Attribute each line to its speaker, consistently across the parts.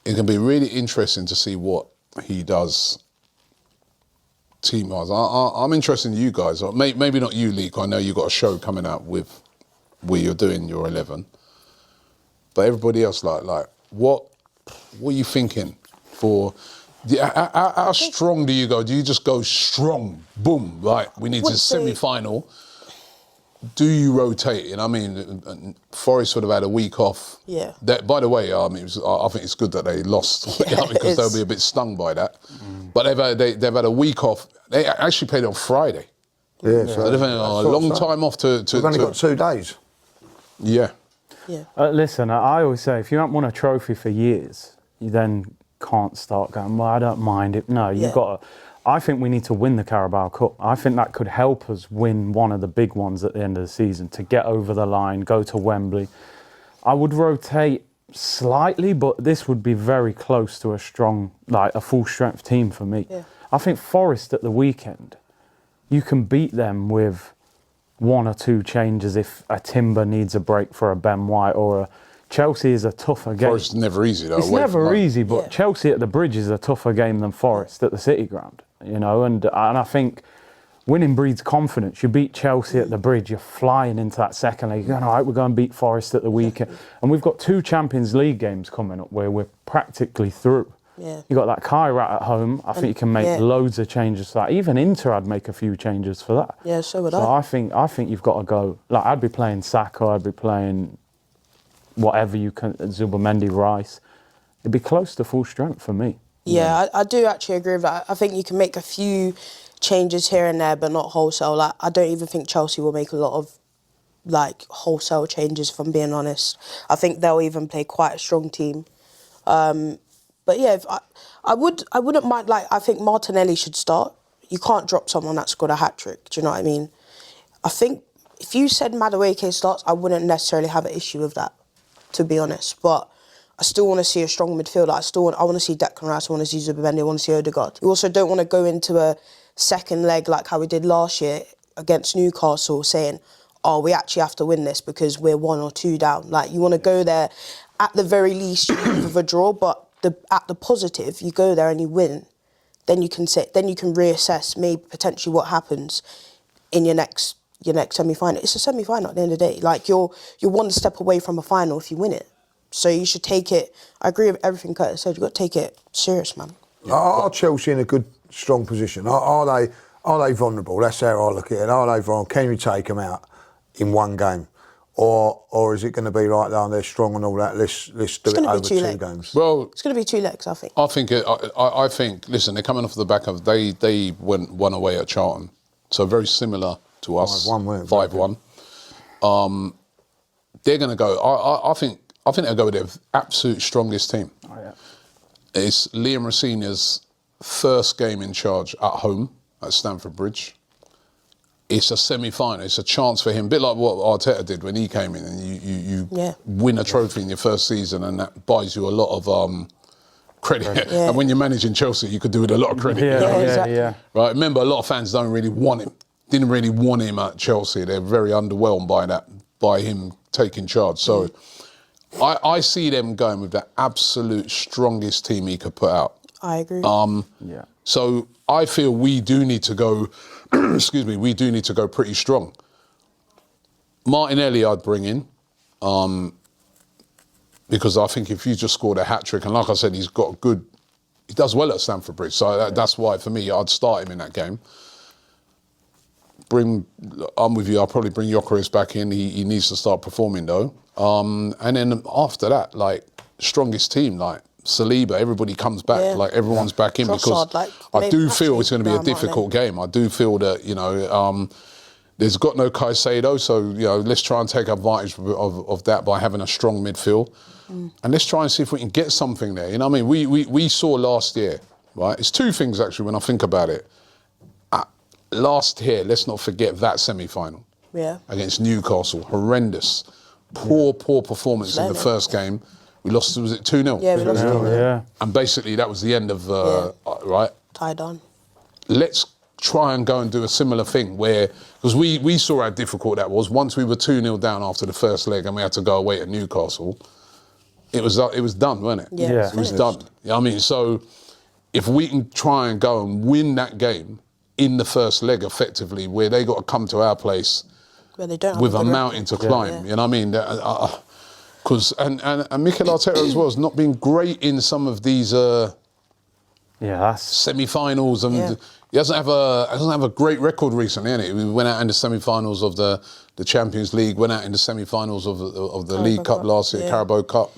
Speaker 1: It can be really interesting to see what he does team-wise. I'm interested in you guys. Maybe not you, Leek. I know you've got a show coming out with where you're doing your 11. But everybody else, like what are you thinking for... How strong do you go? Do you just go strong, boom, like we need to semi-final? Do you rotate? And I mean, Forest would have had a week off.
Speaker 2: Yeah.
Speaker 1: That, by the way, I think it's good that they lost because they'll be a bit stung by that. But they've had a week off. They actually played on Friday.
Speaker 3: Yeah,
Speaker 1: so they've had a long time off to...
Speaker 3: We've only got 2 days.
Speaker 1: Yeah.
Speaker 2: Yeah.
Speaker 4: Listen, I always say, if you haven't won a trophy for years, you then can't start going, well, I don't mind it. No, you've got to... I think we need to win the Carabao Cup. I think that could help us win one of the big ones at the end of the season, to get over the line, go to Wembley. I would rotate slightly, but this would be very close to a strong, like a full-strength team for me.
Speaker 2: Yeah.
Speaker 4: I think Forest at the weekend, you can beat them with 1 or 2 changes if a Timber needs a break for a Ben White, or a Chelsea is a tougher game.
Speaker 1: Forest is never easy, though.
Speaker 4: It's never easy, but Chelsea at the Bridge is a tougher game than Forest at the City Ground, you know, and I think winning breeds confidence. You beat Chelsea at the Bridge, you're flying into that second leg. You're going, all right, we're going to beat Forest at the weekend. And we've got 2 Champions League games coming up where we're practically through.
Speaker 2: Yeah.
Speaker 4: You got that Kairat at home. I think you can make loads of changes for that. Even Inter, I'd make a few changes for that.
Speaker 2: Yeah, so would
Speaker 4: I.
Speaker 2: I.
Speaker 4: I think you've got to go. Like, I'd be playing Saka, I'd be playing whatever you can, Zubamendi, Rice. It'd be close to full strength for me.
Speaker 2: Yeah, I do actually agree with that. I think you can make a few changes here and there, but not wholesale. Like, I don't even think Chelsea will make a lot of like wholesale changes, if I'm being honest. I think they'll even play quite a strong team. But yeah, I wouldn't mind. Like, I think Martinelli should start. You can't drop someone that's got a hat trick. Do you know what I mean? I think if you said Madueke starts, I wouldn't necessarily have an issue with that, to be honest. But I still want to see a strong midfielder. I want to see Declan Rice. I want to see Zubamendi. I want to see Odegaard. You also don't want to go into a second leg like how we did last year against Newcastle, saying, "Oh, we actually have to win this because we're 1 or 2 down." Like, you want to go there at the very least with a draw, but at the positive, you go there and you win. Then you can reassess maybe potentially what happens in your next semi-final. It's a semi-final at the end of the day. Like, you're 1 step away from a final if you win it. So you should take it. I agree with everything Curtis said. You've got to take it serious, man.
Speaker 3: Are Chelsea in a good, strong position? Are they vulnerable? That's how I look at it. Are they vulnerable? Can you take them out in 1 game? Or is it going to be like, oh, they're strong and all that, let's do it over 2 games?
Speaker 1: Well,
Speaker 2: it's going to be 2 legs, I think.
Speaker 1: I think, listen, they're coming off the back of, they went 1 away at Charlton. So very similar to us. 5-1. They're going to go, I think they'll go with their absolute strongest team.
Speaker 4: Oh, yeah.
Speaker 1: It's Liam Rosenior's first game in charge at home at Stamford Bridge. It's a semi-final. It's a chance for him, a bit like what Arteta did when he came in, and you win a trophy in your first season, and that buys you a lot of credit. Yeah. And when you're managing Chelsea, you could do with a lot of credit.
Speaker 2: Exactly.
Speaker 1: Right. Remember, a lot of fans don't really want him. Didn't really want him at Chelsea. They're very underwhelmed by him taking charge. So I see them going with the absolute strongest team he could put out.
Speaker 2: I agree.
Speaker 1: So I feel we do need to go. Excuse me, we do need to go pretty strong. Martinelli I'd bring in, because I think if you just scored a hat-trick, and like I said, he does well at Stamford Bridge, so that's why, for me, I'd start him in that game. I'm with you, I'll probably bring Gyökeres back in. He needs to start performing, though. And then after that, like, strongest team, like, Saliba, everybody comes back, like everyone's back in, because I do feel it's going to be a difficult game. I do feel that, there's got no Caicedo, so, let's try and take advantage of that by having a strong midfield. And let's try and see if we can get something there. You know what I mean? We saw last year, right? It's 2 things, actually, when I think about it. Last year, let's not forget that semi-final against Newcastle. Horrendous. Poor performance in the first game. We lost, was it 2-0?
Speaker 2: Yeah, we lost 2-0.
Speaker 4: Yeah.
Speaker 1: And basically that was the end of, right?
Speaker 2: Tied on.
Speaker 1: Let's try and go and do a similar thing where, because we saw how difficult that was. Once we were 2-0 down after the first leg and we had to go away to Newcastle, it was done, wasn't it?
Speaker 2: Yeah,
Speaker 1: It was done. You know what I mean? So if we can try and go and win that game in the first leg effectively, where they got to come to our place
Speaker 2: Where they don't have
Speaker 1: with
Speaker 2: a
Speaker 1: a
Speaker 2: good
Speaker 1: mountain to
Speaker 2: record.
Speaker 1: climb, you know what I mean? Because and Mikel Arteta as well has not been great in some of these
Speaker 4: that's
Speaker 1: semi-finals, and he doesn't have a great record recently, innit? We went out in the semi-finals of the Champions League, went out in the semi-finals of the League Cup last year, Carabao Cup.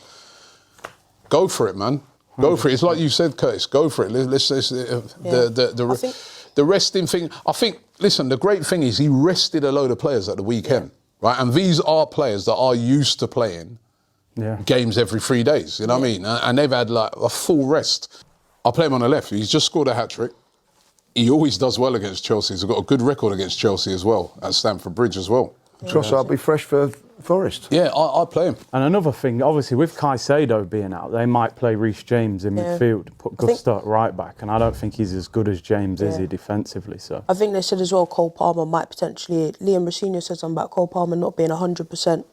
Speaker 1: Go for it, man. Go for it. It's like you said, Curtis. Go for it. The resting thing. I think. Listen, the great thing is he rested a load of players at the weekend, right? And these are players that are used to playing games every 3 days. You know what I mean? And they've had like a full rest. I'll play him on the left. He's just scored a hat-trick. He always does well against Chelsea. He's got a good record against Chelsea as well, at Stamford Bridge as well.
Speaker 3: Trossard be fresh for Forest.
Speaker 1: Yeah, I'll play him.
Speaker 4: And another thing, obviously, with Caicedo being out, they might play Reece James in midfield, put Gusto at right back, and I don't think he's as good as James is he defensively. So
Speaker 2: I think they said as well Cole Palmer might potentially... Liam Rosenior said something about Cole Palmer not being 100%.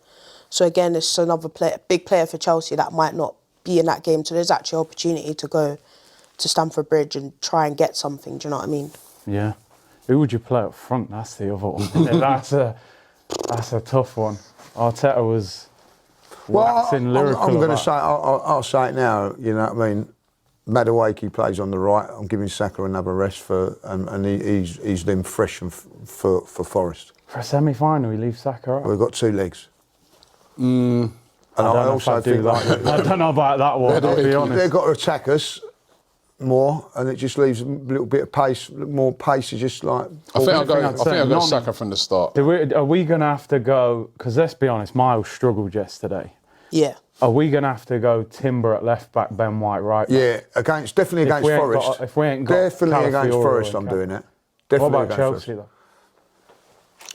Speaker 2: So again, it's another big player for Chelsea that might not be in that game. So there's actually an opportunity to go to Stamford Bridge and try and get something, do you know what I mean?
Speaker 4: Yeah. Who would you play up front? That's the other one. That's a tough one. Arteta was waxing lyrical.
Speaker 3: I'm going to say, I'll say it now, you know what I mean? Madueke plays on the right. I'm giving Saka another rest and he's then fresh for Forest.
Speaker 4: For a semi-final, he leaves Saka out.
Speaker 3: We've got 2 legs.
Speaker 4: And I also think I don't know about that one, I'll be honest.
Speaker 3: They've got to attack us more, and it just leaves a little bit of pace, more pace is just like...
Speaker 1: I think I'll go Saka from the start.
Speaker 4: Are we going to have to go... Because let's be honest, Miles struggled yesterday.
Speaker 2: Yeah.
Speaker 4: Are we going to have to go Timber at left back, Ben White right back?
Speaker 3: Yeah, definitely against Forest.
Speaker 4: If we ain't got
Speaker 3: definitely against Forest, I'm doing it. Definitely.
Speaker 4: What about Chelsea, though?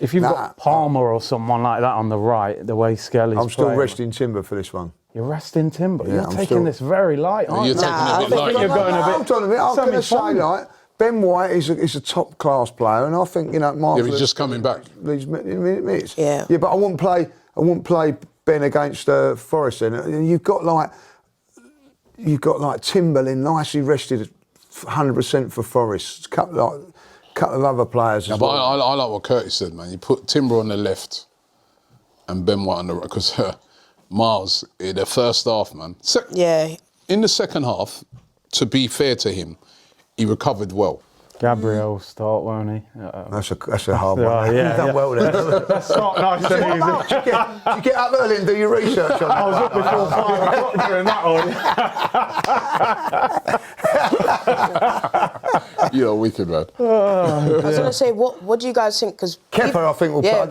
Speaker 4: If you've got Palmer or someone like that on the right, the way Skelly's
Speaker 3: I'm still
Speaker 4: playing,
Speaker 3: resting Timber for this one.
Speaker 4: You're resting Timber.
Speaker 3: Yeah,
Speaker 4: you're taking this very light, aren't you?
Speaker 1: You're taking it a bit light.
Speaker 4: You're going a bit.
Speaker 3: Hold on a minute. I'm going to say, like, Ben White is a top class player, and I think, you know,
Speaker 1: Yeah, he's just coming back.
Speaker 3: These minutes.
Speaker 2: Yeah.
Speaker 3: Yeah, but I wouldn't play Ben against Forest. Then you've got like Timberlin nicely rested 100% for Forest. A couple of other players as well.
Speaker 1: I like what Curtis said, man. You put Timber on the left and Ben White on the right, because Miles, in the first half, man. In the second half, to be fair to him, he recovered well.
Speaker 4: Gabriel start, won't he?
Speaker 3: That's a hard one.
Speaker 4: Yeah,
Speaker 3: You've done well there.
Speaker 4: Let's start nice and easy.
Speaker 3: Do you get up early and do your research on that?
Speaker 4: I was up before 5 o'clock during that one.
Speaker 1: You're a wicked man.
Speaker 2: I was going to say, what do you guys think? Because
Speaker 3: Kepa, I think, will play.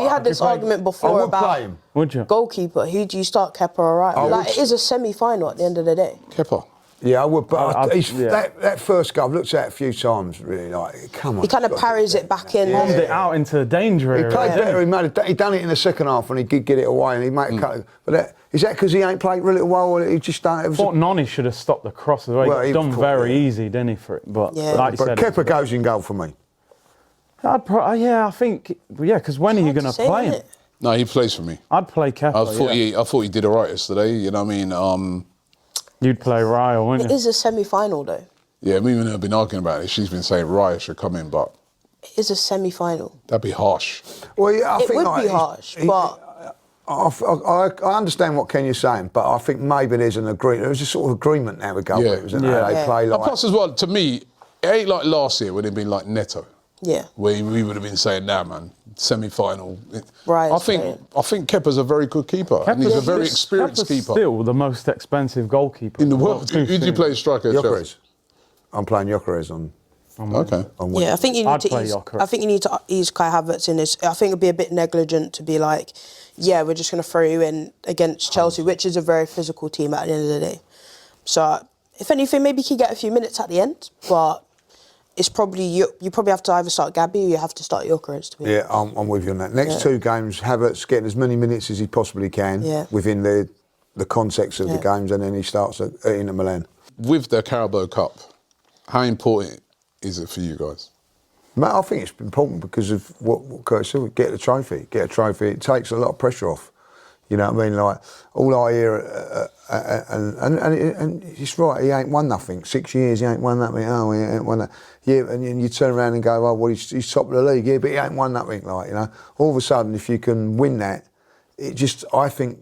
Speaker 2: We had this argument before about
Speaker 3: play him.
Speaker 4: Would you?
Speaker 2: Goalkeeper. Who do you start, Kepa or right? It is a semi-final at the end of the day.
Speaker 1: Kepa.
Speaker 3: Yeah, I would, but that first goal, I've looked at it a few times, really, like, come on.
Speaker 2: He kind of parries it back in.
Speaker 4: Bombed it out into danger area.
Speaker 3: He played better, he done it in the second half and he did get it away and he made a cut. But is that because he ain't played really well or he just done it?
Speaker 4: I thought Noni should have stopped the cross as well. He got done very easy, didn't he, for it? But like you said...
Speaker 3: Kepa goes in goal for me.
Speaker 4: I think, because when are you going to play him?
Speaker 1: No, he plays for me.
Speaker 4: I'd play Kepa,
Speaker 1: I thought he did all right yesterday, you know what I mean?
Speaker 4: You'd play Raya, wouldn't you?
Speaker 2: It is a semi-final, though.
Speaker 1: Yeah, me and her have been arguing about it. She's been saying Raya should come in, but...
Speaker 2: It is a semi-final.
Speaker 1: That'd be harsh.
Speaker 3: Well, yeah,
Speaker 2: it would be harsh, but...
Speaker 3: I understand what Kenya's saying, but I think maybe there's an agreement. There's a sort of agreement now with goalkeepers, isn't there? They play like...
Speaker 1: Plus, as well, to me, it ain't like last year when it'd been like Neto.
Speaker 2: Yeah.
Speaker 1: Where we would have been saying, nah, man, semi-final.
Speaker 2: Right.
Speaker 1: I think Kepa's a very good keeper. And he's a very experienced keeper.
Speaker 4: Still the most expensive goalkeeper
Speaker 1: in the world. Who do you play striker?
Speaker 3: Gyökeres. I'm playing Gyökeres on.
Speaker 1: Okay.
Speaker 2: I think you need to ease Kai Havertz in this. I think it'd be a bit negligent to be like, yeah, we're just going to throw you in against Chelsea, which is a very physical team at the end of the day. So, if anything, maybe he can get a few minutes at the end, but it's probably you probably have to either start Gabby or you have to start Gyökeres.
Speaker 3: Yeah, I'm with you on that. Next 2 games, Havertz getting as many minutes as he possibly can within the context of the games, and then he starts at Inter Milan. With
Speaker 1: the Carabao Cup, how important is it for you guys?
Speaker 3: Mate, I think it's important because of what Curtis said. Get a trophy. It takes a lot of pressure off. You know what I mean? Like, all I hear and it's right. He ain't won nothing. 6 years he ain't won nothing. Oh, he ain't won that. Yeah, and you turn around and go, oh, well, he's top of the league. Yeah, but he ain't won nothing. Like, you know, all of a sudden, if you can win that, it just, I think,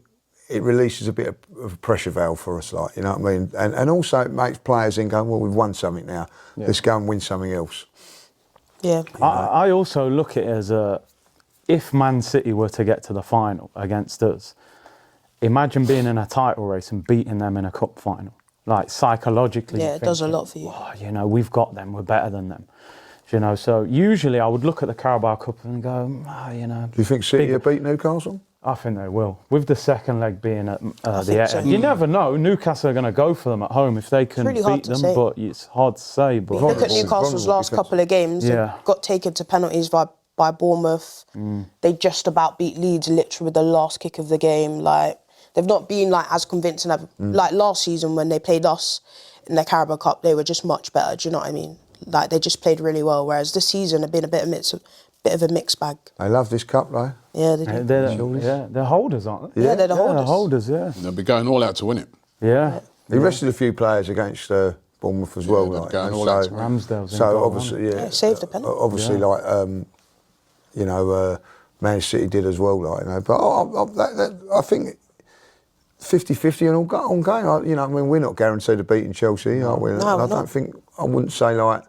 Speaker 3: it releases a bit of a pressure valve for us. Like, you know what I mean? And also it makes players then go, well, we've won something now. Yeah. Let's go and win something else.
Speaker 2: Yeah.
Speaker 4: I also look at it as if Man City were to get to the final against us, imagine being in a title race and beating them in a cup final. Like, psychologically.
Speaker 2: Yeah, it does a lot for you.
Speaker 4: Oh, you know, we've got them, we're better than them. You know, so usually I would look at the Carabao Cup and go, you know.
Speaker 3: Do you think City will beat Newcastle?
Speaker 4: I think they will. With the second leg being at the end.
Speaker 2: so.
Speaker 4: You never know. Newcastle are going to go for them at home if they can beat them, but it's hard to say. But
Speaker 2: look at Newcastle's last couple of games.
Speaker 4: Yeah.
Speaker 2: They got taken to penalties by Bournemouth. They just about beat Leeds literally with the last kick of the game. Like, they've not been like as convincing as like last season when they played us in the Carabao Cup. They were just much better. Do you know what I mean? Like, they just played really well. Whereas this season have been a bit of a mixed bag.
Speaker 3: They love this cup, though.
Speaker 2: Yeah, they do.
Speaker 4: They're holders, aren't they?
Speaker 2: Yeah, they're the holders.
Speaker 4: They're holders, yeah.
Speaker 1: They'll be going all out to win it.
Speaker 4: Yeah.
Speaker 3: He rested a few players against Bournemouth as well.
Speaker 1: they're
Speaker 3: like,
Speaker 1: going all
Speaker 3: so,
Speaker 1: out to win.
Speaker 4: Ramsdale's in
Speaker 3: so
Speaker 4: goal,
Speaker 3: obviously, yeah.
Speaker 2: Saved the penalty.
Speaker 3: Obviously, like, you know, Man City did as well, like, you know. But I think 50-50 and all game. You know, I mean, we're not guaranteed of beating Chelsea, are we?
Speaker 2: No,
Speaker 3: I don't think, I wouldn't say like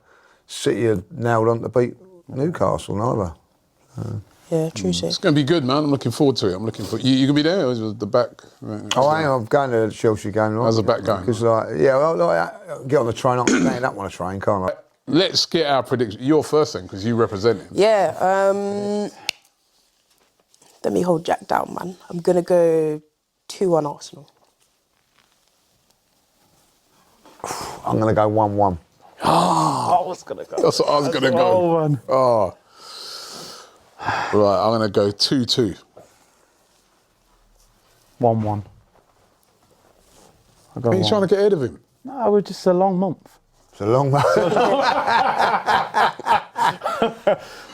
Speaker 3: City are nailed on to beat Newcastle neither.
Speaker 2: Yeah, true.
Speaker 1: It's going to be good, man. I'm looking forward to it. I'm looking for you. Can be there. Or is it the back?
Speaker 3: Oh, I'm going to the Chelsea game. Like,
Speaker 1: how's the back going?
Speaker 3: Because get on the train. I can stand up on a train, can't I?
Speaker 1: Let's get our prediction. Your first thing, because you represent him.
Speaker 2: Yeah. Let me hold Jack down, man. I'm gonna go 2-1 Arsenal.
Speaker 3: I'm going to go 1-1.
Speaker 4: I was going to go.
Speaker 1: That's what I was going to go. Oh. Right, I'm going to go 2-2.
Speaker 4: 1-1.
Speaker 1: Are you trying to get ahead of him?
Speaker 4: No, we're just a long month.
Speaker 3: It's a long month.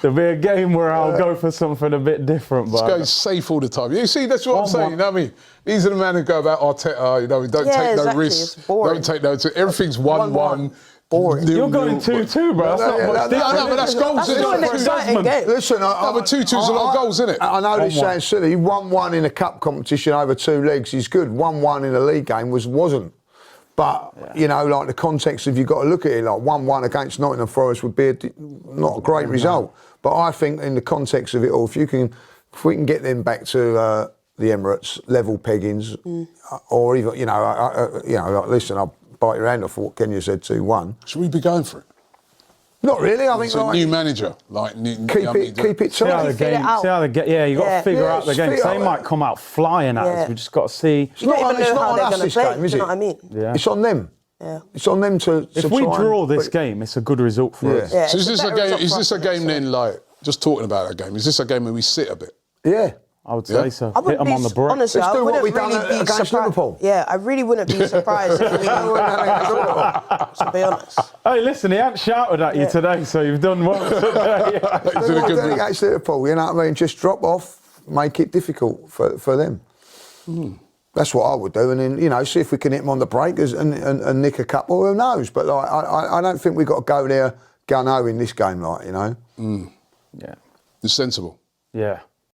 Speaker 4: There'll be a game where I'll go for something a bit different. But
Speaker 1: Just go safe all the time. You see, that's what I'm saying. You know what I mean? These are the men who go about Arteta. You know, don't take no risks. Don't take no. Everything's 1-1.
Speaker 2: Boring.
Speaker 4: You're going 2-2, bro. That's not much different.
Speaker 1: No, but that's goals.
Speaker 2: That's still an exciting game.
Speaker 3: Listen,
Speaker 1: but 2-2's a lot of goals, isn't it?
Speaker 3: I know this sounds silly. 1-1 in a cup competition over 2 legs is good. 1-1 in a league game wasn't. But, you know, like the context, if you've got to look at it, like 1-1 against Nottingham Forest would be not a great result. But I think in the context of it all, if we can get them back to the Emirates, level peggings, or even, you know, like, listen, I'll bite your hand off for what Kenya said, 2-1.
Speaker 1: Should we be going for it?
Speaker 3: Not really. I think
Speaker 1: like, new manager, like
Speaker 3: keep it
Speaker 4: See how
Speaker 3: tight.
Speaker 4: the game. See how the yeah. You got to figure out the game. They might come out flying at us. We just got to see.
Speaker 3: It's not on us this game, is it?
Speaker 2: You know what I mean?
Speaker 3: Yeah. It's on them.
Speaker 2: Yeah.
Speaker 3: It's on them to.
Speaker 4: If we draw this game, it's a good result for us.
Speaker 2: Yeah,
Speaker 1: so is this a game? Is this a game then? Like, just talking about that game, is this a game where we sit a bit?
Speaker 3: Yeah.
Speaker 4: I would say so.
Speaker 2: I
Speaker 4: Hit them on the break.
Speaker 2: Honestly,
Speaker 3: Let's
Speaker 2: I
Speaker 3: do what
Speaker 2: wouldn't
Speaker 3: we done
Speaker 2: really be
Speaker 3: against
Speaker 2: surprised.
Speaker 3: Liverpool.
Speaker 2: Yeah, I really wouldn't be surprised if we to be honest.
Speaker 4: Hey, listen, he hadn't shouted at you today, so you've done well today.
Speaker 3: Do what we done against Liverpool, you know what I mean? Just drop off, make it difficult for them. That's what I would do, and then, you know, see if we can hit them on the breakers and nick a couple. Who knows? But like, I don't think we've got to go there gun-ho in this game, like, you know.
Speaker 4: Yeah.
Speaker 1: It's sensible.
Speaker 4: Yeah.